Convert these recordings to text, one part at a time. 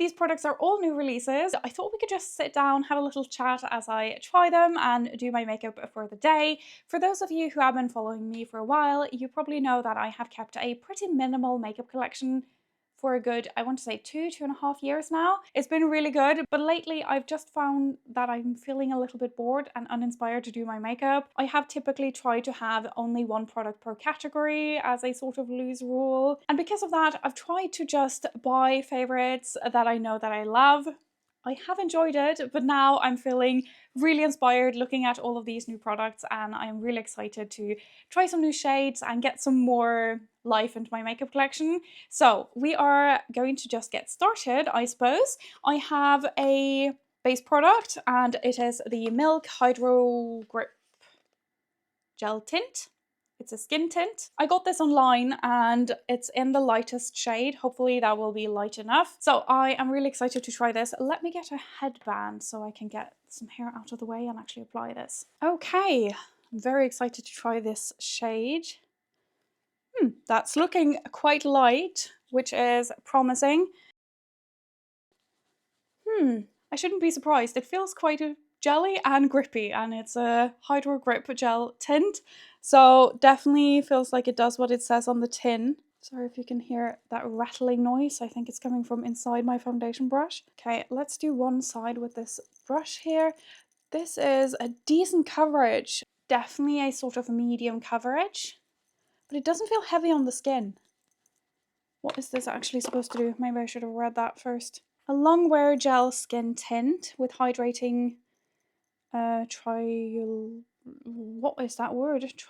these products are all new releases. I thought we could just sit down, have a little chat as I try them and do my makeup for the day. For those of you who have been following me for a while, you probably know that I have kept a pretty minimal makeup collection for a good, I want to say 2.5 years now. It's been really good, but lately I've just found that I'm feeling a little bit bored and uninspired to do my makeup. I have typically tried to have only one product per category as a sort of loose rule. And because of that, I've tried to just buy favorites that I know that I love. I have enjoyed it, but now I'm feeling really inspired looking at all of these new products, and I'm really excited to try some new shades and get some more life into my makeup collection. So we are going to just get started, I suppose. I have a base product and it is the Milk Hydro Grip Gel Tint. It's a skin tint. I got this online and it's in the lightest shade. Hopefully that will be light enough. So I am really excited to try this. Let me get a headband so I can get some hair out of the way and actually apply this. Okay, I'm very excited to try this shade. That's looking quite light, which is promising. I shouldn't be surprised. It feels quite jelly and grippy, and it's a Hydro Grip Gel Tint. So definitely feels like it does what it says on the tin. Sorry if you can hear that rattling noise. I think it's coming from inside my foundation brush. Okay, let's do one side with this brush here. This is a decent coverage. Definitely a sort of medium coverage, but it doesn't feel heavy on the skin. What is this actually supposed to do? Maybe I should have read that first. A long wear gel skin tint with hydrating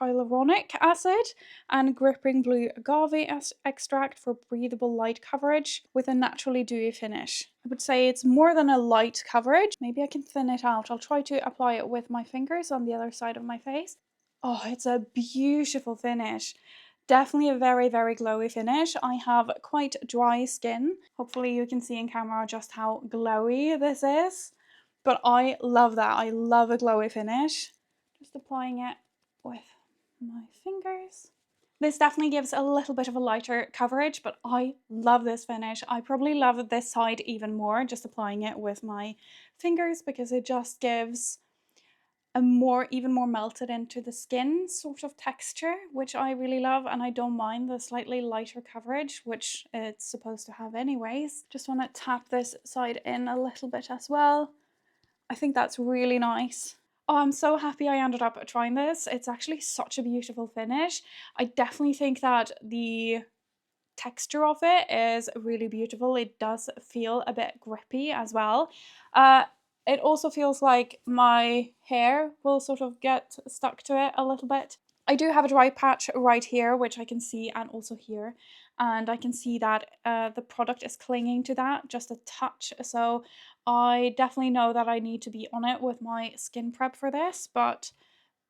hyaluronic acid and gripping blue agave extract for breathable light coverage with a naturally dewy finish. I would say it's more than a light coverage. Maybe I can thin it out. I'll try to apply it with my fingers on the other side of my face. Oh, it's a beautiful finish. Definitely a very, very glowy finish. I have quite dry skin. Hopefully you can see in camera just how glowy this is. But I love that. I love a glowy finish. Just applying it with my fingers. This definitely gives a little bit of a lighter coverage, but I love this finish. I probably love this side even more, just applying it with my fingers, because it just gives a even more melted into the skin sort of texture, which I really love, and I don't mind the slightly lighter coverage, which it's supposed to have anyways. Just want to tap this side in a little bit as well. I think that's really nice. Oh, I'm so happy I ended up trying this. It's actually such a beautiful finish. I definitely think that the texture of it is really beautiful. It does feel a bit grippy as well. It also feels like my hair will sort of get stuck to it a little bit. I do have a dry patch right here, which I can see, and also here. And I can see that the product is clinging to that just a touch. So I definitely know that I need to be on it with my skin prep for this, but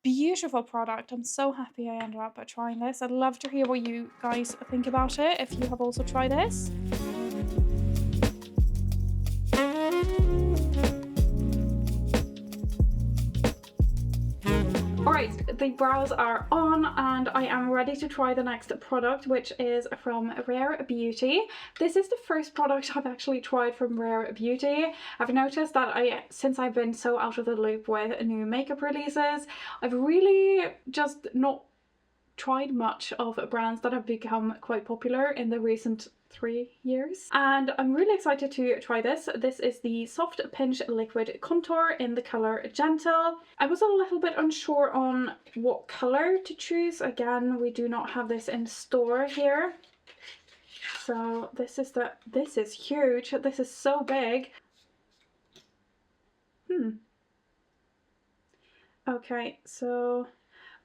beautiful product. I'm so happy I ended up trying this. I'd love to hear what you guys think about it if you have also tried this. Alright, the brows are on and I am ready to try the next product, which is from Rare Beauty. This is the first product I've actually tried from Rare Beauty. I've noticed that since I've been so out of the loop with new makeup releases, I've really just not tried much of brands that have become quite popular in the recent 3 years, and I'm really excited to try this. This is the Soft Pinch Liquid Contour in the color Gentle. I was a little bit unsure on what color to choose. Again, we do not have this in store here. So this is huge. This is so big. Okay, so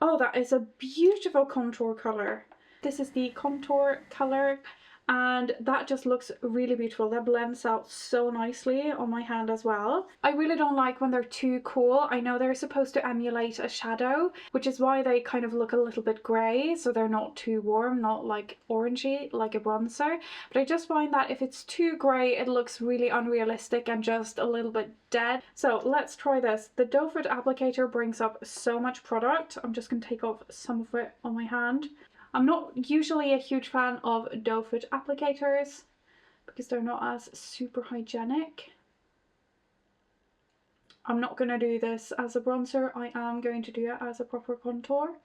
oh, that is a beautiful contour color. This is the contour color, and that just looks really beautiful. That blends out so nicely on my hand as well. I really don't like when they're too cool. I know they're supposed to emulate a shadow, which is why they kind of look a little bit grey, so they're not too warm, not like orangey like a bronzer. But I just find that if it's too grey, it looks really unrealistic and just a little bit dead. So let's try this. The doe foot applicator brings up so much product. I'm just going to take off some of it on my hand. I'm not usually a huge fan of doe foot applicators, because they're not as super hygienic. I'm not going to do this as a bronzer. I am going to do it as a proper contour.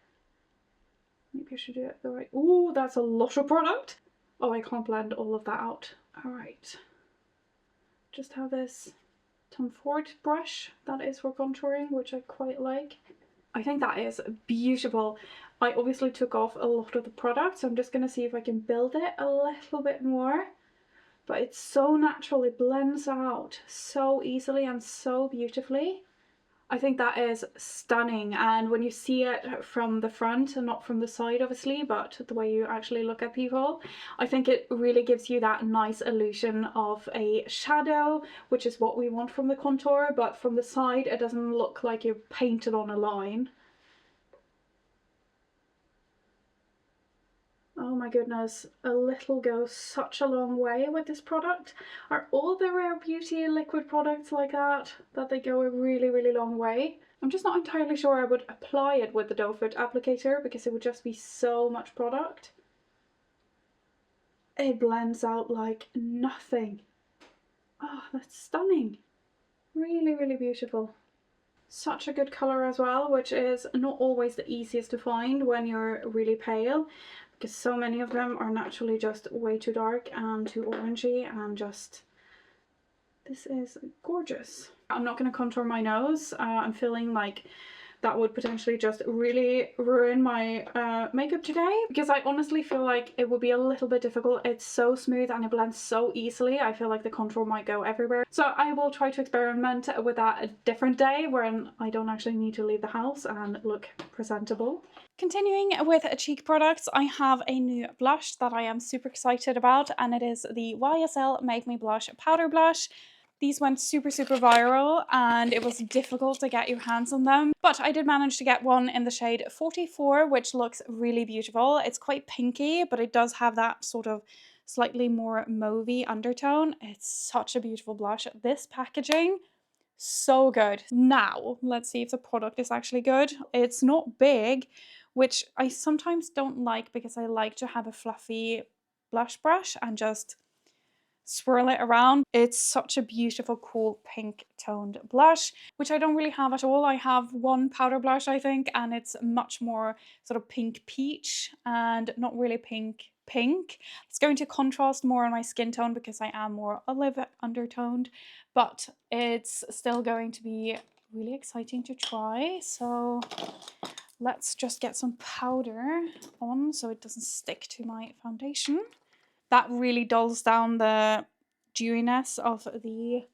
Maybe I should do it the right... Ooh, that's a lot of product. Oh, I can't blend all of that out. All right. Just have this Tom Ford brush that is for contouring, which I quite like. I think that is beautiful. I obviously took off a lot of the product, so I'm just going to see if I can build it a little bit more. But it's so natural, it blends out so easily and so beautifully. I think that is stunning, and when you see it from the front and not from the side obviously, but the way you actually look at people, I think it really gives you that nice illusion of a shadow, which is what we want from the contour, but from the side it doesn't look like you're painted on a line. Oh my goodness, a little goes such a long way with this product. Are all the Rare Beauty liquid products like that they go a really, really long way? I'm just not entirely sure I would apply it with the doe foot applicator because it would just be so much product. It blends out like nothing. Oh, that's stunning. Really, really beautiful. Such a good colour as well, which is not always the easiest to find when you're really pale, because so many of them are naturally just way too dark and too orangey, and just... This is gorgeous. I'm not going to contour my nose. I'm feeling like that would potentially just really ruin my makeup today, because I honestly feel like it would be a little bit difficult. It's so smooth and it blends so easily. I feel like the contour might go everywhere. So I will try to experiment with that a different day when I don't actually need to leave the house and look presentable. Continuing with cheek products, I have a new blush that I am super excited about, and it is the YSL Make Me Blush Powder Blush. These went super viral and it was difficult to get your hands on them, but I did manage to get one in the shade 44, which looks really beautiful. It's quite pinky, but it does have that sort of slightly more mauvey undertone. It's such a beautiful blush. This packaging, so good. Now, let's see if the product is actually good. It's not big, which I sometimes don't like because I like to have a fluffy blush brush and just swirl it around. It's such a beautiful, cool pink toned blush, which I don't really have at all. I have one powder blush, I think, and it's much more sort of pink peach and not really pink. It's going to contrast more on my skin tone because I am more olive undertoned, but it's still going to be really exciting to try. So let's just get some powder on so it doesn't stick to my foundation. That really dulls down the dewiness of the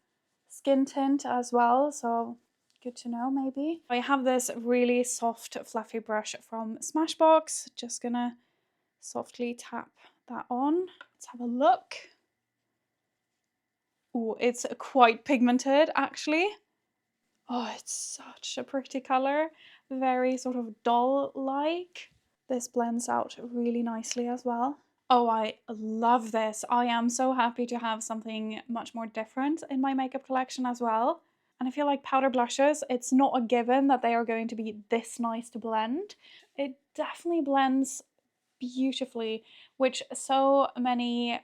skin tint as well, so good to know maybe. I have this really soft fluffy brush from Smashbox. Just gonna softly tap that on. Let's have a look. Oh, it's quite pigmented actually. Oh, it's such a pretty colour. Very sort of doll-like. This blends out really nicely as well. Oh, I love this. I am so happy to have something much more different in my makeup collection as well. And I feel like powder blushes, it's not a given that they are going to be this nice to blend. It definitely blends beautifully, which so many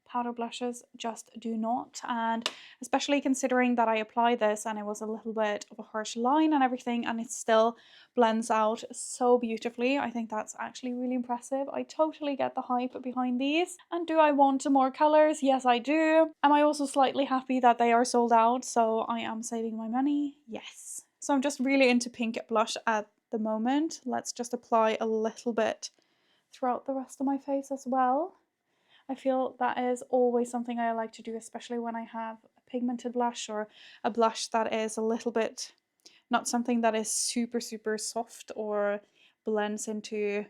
powder blushes just do not, and especially considering that I applied this and it was a little bit of a harsh line and everything, and it still blends out so beautifully. I think that's actually really impressive. I totally get the hype behind these. And do I want more colors? Yes, I do. Am I also slightly happy that they are sold out, so I am saving my money? Yes. So I'm just really into pink blush at the moment. Let's just apply a little bit throughout the rest of my face as well. I feel that is always something I like to do, especially when I have a pigmented blush or a blush that is a little bit, not something that is super soft or blends into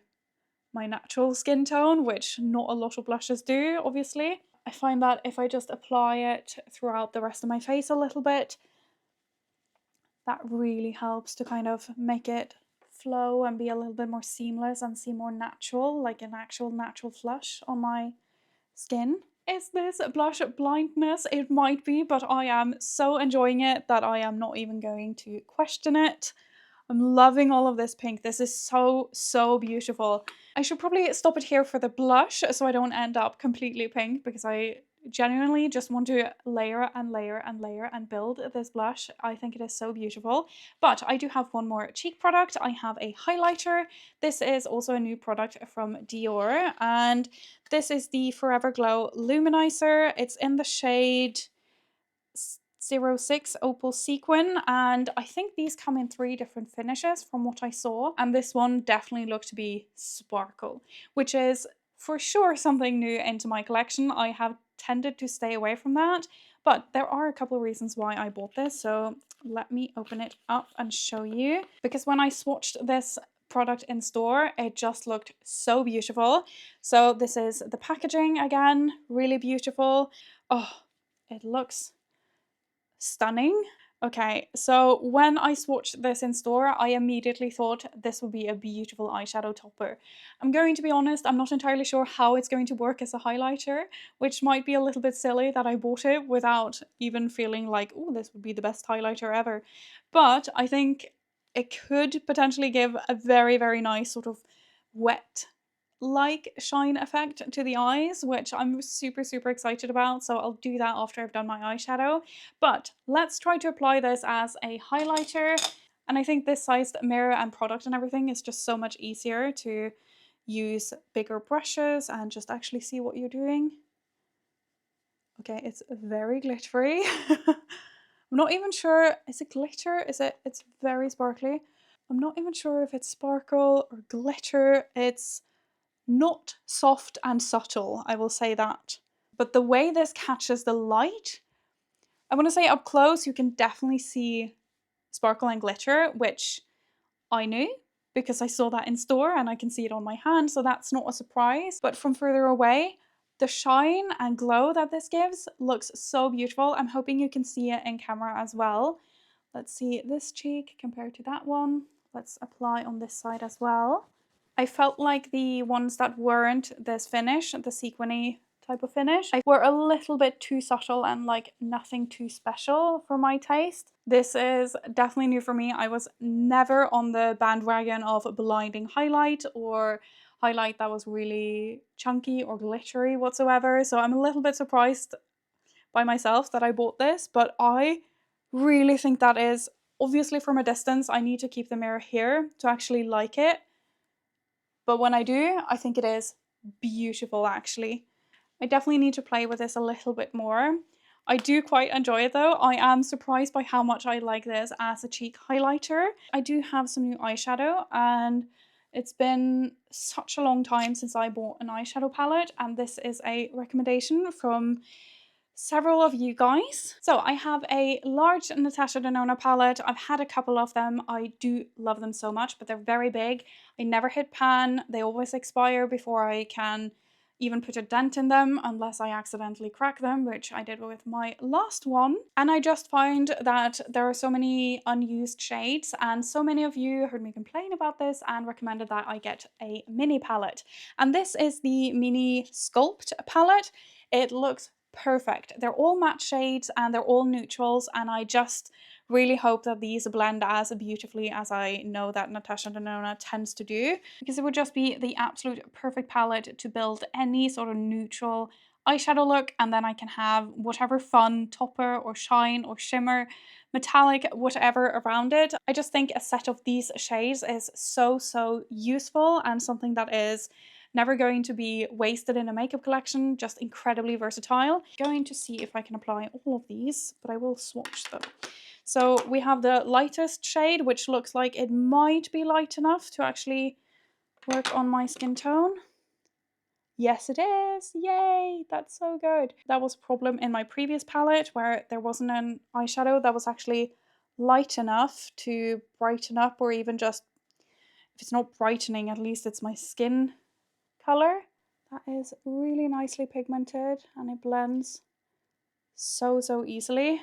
my natural skin tone, which not a lot of blushes do, obviously. I find that if I just apply it throughout the rest of my face a little bit, that really helps to kind of make it flow and be a little bit more seamless and seem more natural, like an actual natural flush on my skin. Is this blush blindness? It might be, but I am so enjoying it that I am not even going to question it. I'm loving all of this pink. This is so beautiful. I should probably stop it here for the blush so I don't end up completely pink, because I genuinely just want to layer and layer and layer and build this blush. I think it is so beautiful. But I do have one more cheek product. I have a highlighter. This is also a new product from Dior, and this is the Forever Glow Luminizer. It's in the shade 06 Opal Sequin, and I think these come in 3 different finishes from what I saw, and this one definitely looked to be sparkle, which is for sure something new into my collection. I have tended to stay away from that, but there are a couple of reasons why I bought this, so let me open it up and show you. Because when I swatched this product in store, it just looked so beautiful. So this is the packaging again, really beautiful. Oh, it looks stunning. Okay, so when I swatched this in store, I immediately thought this would be a beautiful eyeshadow topper. I'm going to be honest, I'm not entirely sure how it's going to work as a highlighter, which might be a little bit silly that I bought it without even feeling like, oh, this would be the best highlighter ever. But I think it could potentially give a very, very nice sort of wet like shine effect to the eyes, which I'm super excited about, so I'll do that after I've done my eyeshadow. But let's try to apply this as a highlighter, and I think this sized mirror and product and everything is just so much easier to use bigger brushes and just actually see what you're doing. Okay, it's very glittery. I'm not even sure, is it glitter? It's very sparkly. I'm not even sure if it's sparkle or glitter. It's not soft and subtle, I will say that. But the way this catches the light, I want to say up close, you can definitely see sparkle and glitter, which I knew because I saw that in store and I can see it on my hand, so that's not a surprise. But from further away, the shine and glow that this gives looks so beautiful. I'm hoping you can see it in camera as well. Let's see this cheek compared to that one. Let's apply on this side as well. I felt like the ones that weren't this finish, the sequiny type of finish, were a little bit too subtle and like nothing too special for my taste. This is definitely new for me. I was never on the bandwagon of blinding highlight or highlight that was really chunky or glittery whatsoever. So I'm a little bit surprised by myself that I bought this, but I really think that is, obviously from a distance, I need to keep the mirror here to actually like it. But when I do, I think it is beautiful actually. I definitely need to play with this a little bit more. I do quite enjoy it though. I am surprised by how much I like this as a cheek highlighter. I do have some new eyeshadow, and it's been such a long time since I bought an eyeshadow palette, and this is a recommendation from several of you guys. So I have a large Natasha Denona palette. I've had a couple of them. I do love them so much, but they're very big. I never hit pan. They always expire before I can even put a dent in them unless I accidentally crack them, which I did with my last one. And I just find that there are so many unused shades, and so many of you heard me complain about this and recommended that I get a mini palette. And this is the mini Sculpt palette. It looks perfect. They're all matte shades and they're all neutrals, and I just really hope that these blend as beautifully as I know that Natasha Denona tends to do, because it would just be the absolute perfect palette to build any sort of neutral eyeshadow look, and then I can have whatever fun topper or shine or shimmer, metallic, whatever around it. I just think a set of these shades is so useful and something that is never going to be wasted in a makeup collection, just incredibly versatile. Going to see if I can apply all of these, but I will swatch them. So we have the lightest shade, which looks like it might be light enough to actually work on my skin tone. Yes, it is. Yay, that's so good. That was a problem in my previous palette where there wasn't an eyeshadow that was actually light enough to brighten up, or even just, if it's not brightening, at least it's my skin color. That is really nicely pigmented and it blends so easily,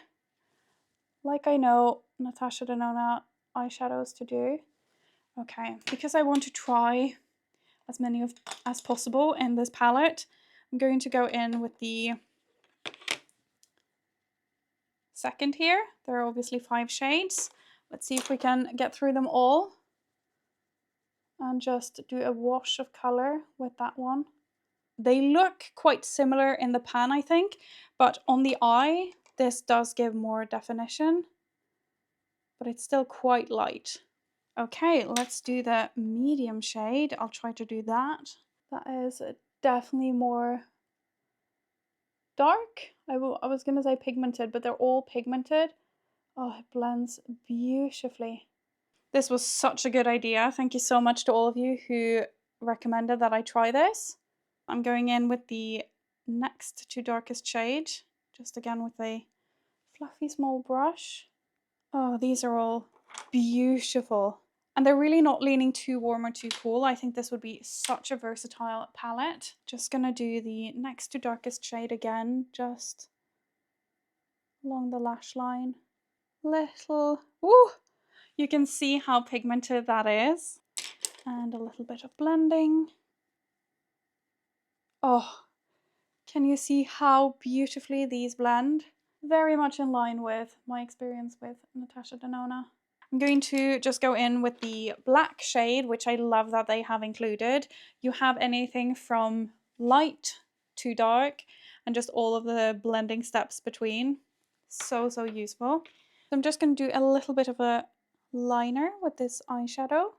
like I know Natasha Denona eyeshadows to do. Okay, because I want to try as many as possible in this palette, I'm going to go in with the second here. There are obviously 5 shades. Let's see if we can get through them all and just do a wash of color with that one. They look quite similar in the pan, I think, but on the eye, this does give more definition, but it's still quite light. Okay, let's do the medium shade. I'll try to do that. That is definitely more dark. I was going to say pigmented, but they're all pigmented. Oh, it blends beautifully. This was such a good idea. Thank you so much to all of you who recommended that I try this. I'm going in with the next to darkest shade, just again with a fluffy small brush. Oh, these are all beautiful. And they're really not leaning too warm or too cool. I think this would be such a versatile palette. Just gonna do the next to darkest shade again, just along the lash line. Little, woo! You can see how pigmented that is. And a little bit of blending. Oh, can you see how beautifully these blend? Very much in line with my experience with Natasha Denona. I'm going to just go in with the black shade, which I love that they have included. You have anything from light to dark and just all of the blending steps between. So useful. So I'm just going to do a little bit of a liner with this eyeshadow.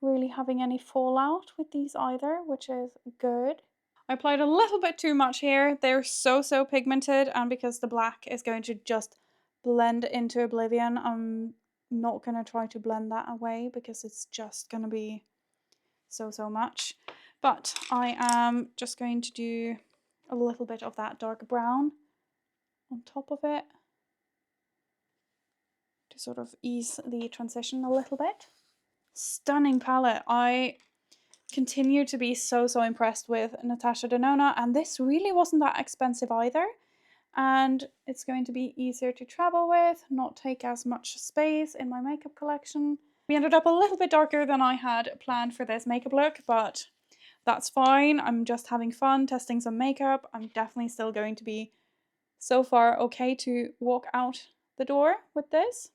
Really having any fallout with these either, which is good. I applied a little bit too much here. They're so pigmented, and because the black is going to just blend into oblivion, I'm not going to try to blend that away because it's just going to be so much. But I am just going to do a little bit of that dark brown on top of it to sort of ease the transition a little bit. Stunning palette. I continue to be so impressed with Natasha Denona, and this really wasn't that expensive either, and it's going to be easier to travel with, not take as much space in my makeup collection. We ended up a little bit darker than I had planned for this makeup look, but that's fine. I'm just having fun testing some makeup. I'm definitely still going to be so far okay to walk out the door with this.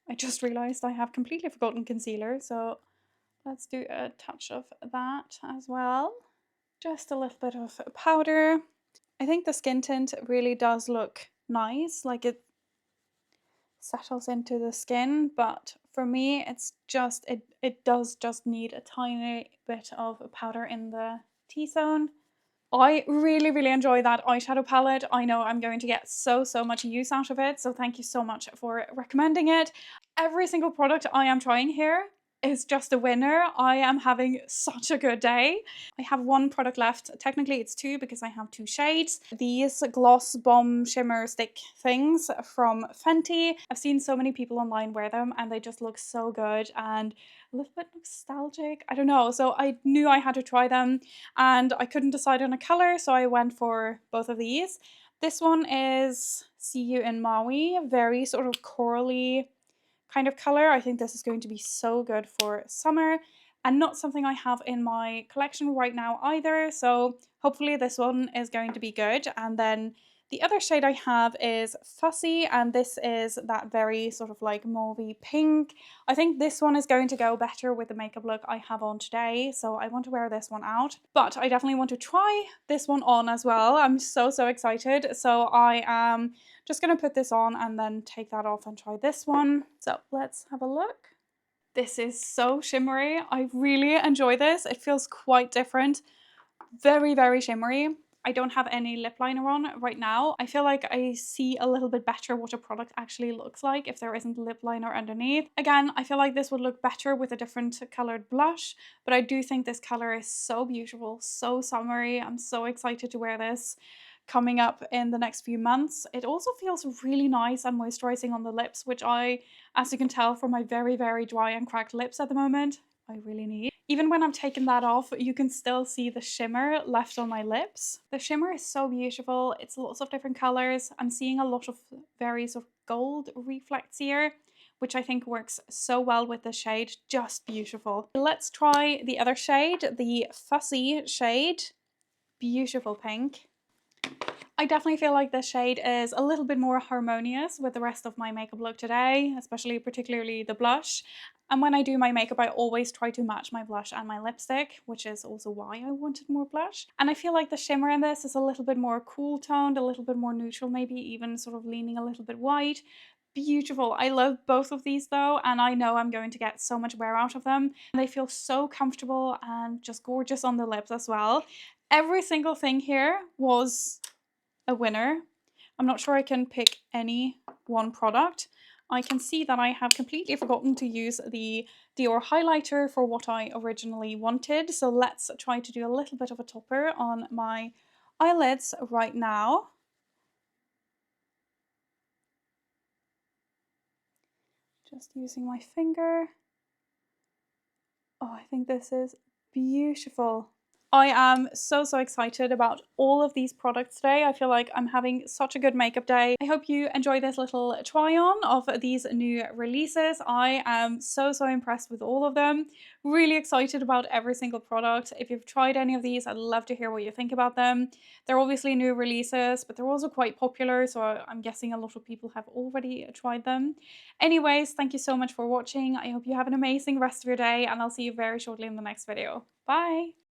I just realized I have completely forgotten concealer, so let's do a touch of that as well. Just a little bit of powder. I think the skin tint really does look nice, like it settles into the skin, but for me it's just, it does just need a tiny bit of powder in the T-zone. I really enjoy that eyeshadow palette. I know I'm going to get so much use out of it, so thank you so much for recommending it. Every single product I am trying here is just a winner. I am having such a good day. I have one product left. Technically it's two because I have two shades. These gloss bomb shimmer stick things from Fenty. I've seen so many people online wear them and they just look so good and a little bit nostalgic. I don't know. So I knew I had to try them and I couldn't decide on a color, so I went for both of these. This one is See You in Maui, very sort of corally kind of color. I think this is going to be so good for summer and not something I have in my collection right now either. So hopefully this one is going to be good. And then the other shade I have is Fussy, and this is that very sort of like mauvey pink. I think this one is going to go better with the makeup look I have on today, so I want to wear this one out. But I definitely want to try this one on as well. I'm so excited. So I am just going to put this on and then take that off and try this one. So let's have a look. This is so shimmery. I really enjoy this. It feels quite different. Very shimmery. I don't have any lip liner on right now. I feel like I see a little bit better what a product actually looks like if there isn't lip liner underneath. Again, I feel like this would look better with a different colored blush, but I do think this color is so beautiful, so summery. I'm so excited to wear this coming up in the next few months. It also feels really nice and moisturizing on the lips, which I, as you can tell from my very dry and cracked lips at the moment, I really need. Even when I've taken that off, you can still see the shimmer left on my lips. The shimmer is so beautiful. It's lots of different colors. I'm seeing a lot of very sort of gold reflects here, which I think works so well with the shade. Just beautiful. Let's try the other shade, the Fussy shade. Beautiful pink. I definitely feel like this shade is a little bit more harmonious with the rest of my makeup look today, especially particularly the blush. And when I do my makeup, I always try to match my blush and my lipstick, which is also why I wanted more blush. And I feel like the shimmer in this is a little bit more cool toned, a little bit more neutral, maybe even sort of leaning a little bit white. Beautiful. I love both of these though, and I know I'm going to get so much wear out of them. They feel so comfortable and just gorgeous on the lips as well. Every single thing here was a winner. I'm not sure I can pick any one product. I can see that I have completely forgotten to use the Dior highlighter for what I originally wanted. So let's try to do a little bit of a topper on my eyelids right now. Just using my finger. Oh, I think this is beautiful. I am so excited about all of these products today. I feel like I'm having such a good makeup day. I hope you enjoy this little try on of these new releases. I am so impressed with all of them. Really excited about every single product. If you've tried any of these, I'd love to hear what you think about them. They're obviously new releases, but they're also quite popular, so I'm guessing a lot of people have already tried them. Anyways, thank you so much for watching. I hope you have an amazing rest of your day, and I'll see you very shortly in the next video. Bye!